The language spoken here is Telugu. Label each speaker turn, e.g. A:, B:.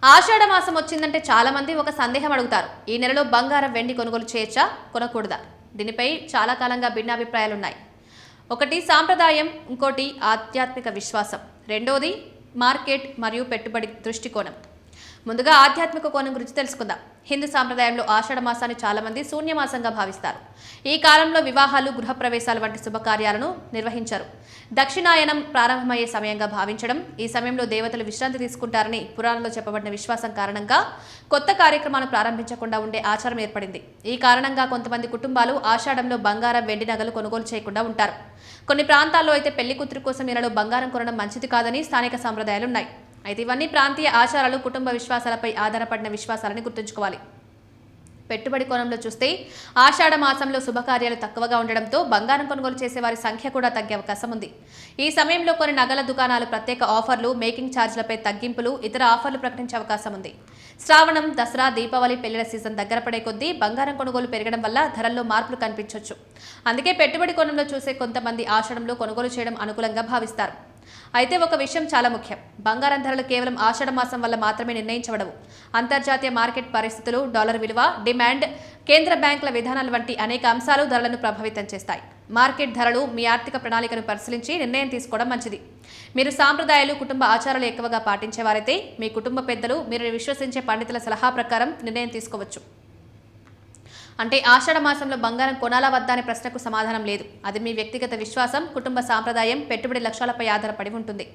A: ఆషాఢ మాసం వచ్చిందంటే చాలా మంది ఒక సందేహం అడుగుతారు. ఈ నెలలో బంగారం వెండి కొనుగోలు చేయొచ్చా, కొనకూడదా? దీనిపై చాలా కాలంగా భిన్నాభిప్రాయాలున్నాయి. ఒకటి సాంప్రదాయం, ఇంకోటి ఆధ్యాత్మిక విశ్వాసం, రెండోది మార్కెట్ మరియు పెట్టుబడి దృష్టికోణం. ముందుగా ఆధ్యాత్మిక కోణం గురించి తెలుసుకుందాం. హిందూ సాంప్రదాయంలో ఆషాఢ మాసాన్ని చాలా మంది శూన్యమాసంగా భావిస్తారు. ఈ కాలంలో వివాహాలు, గృహప్రవేశాలు వంటి శుభకార్యాలను నిర్వహించారు. దక్షిణాయనం ప్రారంభమయ్యే సమయంగా భావించడం, ఈ సమయంలో దేవతలు విశ్రాంతి తీసుకుంటారని పురాణంలో చెప్పబడిన విశ్వాసం కారణంగా కొత్త కార్యక్రమాలను ప్రారంభించకుండా ఉండే ఆచారం ఏర్పడింది. ఈ కారణంగా కొంతమంది కుటుంబాలు ఆషాఢంలో బంగారం, వెండి నగలు కొనుగోలు చేయకుండా ఉంటారు. కొన్ని ప్రాంతాల్లో అయితే పెళ్లి కూతురు కోసం నెలలో బంగారం కొనడం మంచిది కాదని స్థానిక సంప్రదాయాలున్నాయి. అయితే ఇవన్నీ ప్రాంతీయ ఆచారాలు, కుటుంబ విశ్వాసాలపై ఆధారపడిన విశ్వాసాలని గుర్తుంచుకోవాలి. పెట్టుబడి కోణంలో చూస్తే ఆషాఢ మాసంలో శుభకార్యాలు తక్కువగా ఉండడంతో బంగారం కొనుగోలు చేసే వారి సంఖ్య కూడా తగ్గే అవకాశం ఉంది. ఈ సమయంలో కొన్ని నగల దుకాణాలు ప్రత్యేక ఆఫర్లు, మేకింగ్ ఛార్జీలపై తగ్గింపులు, ఇతర ఆఫర్లు ప్రకటించే అవకాశం ఉంది. శ్రావణం, దసరా, దీపావళి, పెళ్లిళ్ల సీజన్ దగ్గర పడే కొద్దీ బంగారం కొనుగోలు పెరగడం వల్ల ధరల్లో మార్పులు కనిపించవచ్చు. అందుకే పెట్టుబడి కోణంలో చూసే కొంతమంది ఆషాఢంలో కొనుగోలు చేయడం అనుకూలంగా భావిస్తారు. అయితే ఒక విషయం చాలా ముఖ్యం. బంగారం ధరలు కేవలం ఆషాఢ మాసం వల్ల మాత్రమే నిర్ణయించబడవు. అంతర్జాతీయ మార్కెట్ పరిస్థితులు, డాలర్ విలువ, డిమాండ్, కేంద్ర బ్యాంకుల విధానాలు వంటి అనేక అంశాలు ధరలను ప్రభావితం చేస్తాయి. మార్కెట్ ధరలు మీ ఆర్థిక ప్రణాళికను పరిశీలించి నిర్ణయం తీసుకోవడం మంచిది. మీరు సాంప్రదాయాలు, కుటుంబ ఆచారాలు ఎక్కువగా పాటించేవారైతే మీ కుటుంబ పెద్దలు, మీరు విశ్వసించే పండితుల సలహా ప్రకారం నిర్ణయం తీసుకోవచ్చు. అంటే ఆషాఢ మాసంలో బంగారం కొనాలా వద్దా అనే ప్రశ్నకు సమాధానం లేదు. అది మీ వ్యక్తిగత విశ్వాసం, కుటుంబ సాంప్రదాయం, పెట్టుబడి లక్ష్యాలపై ఆధారపడి ఉంటుంది.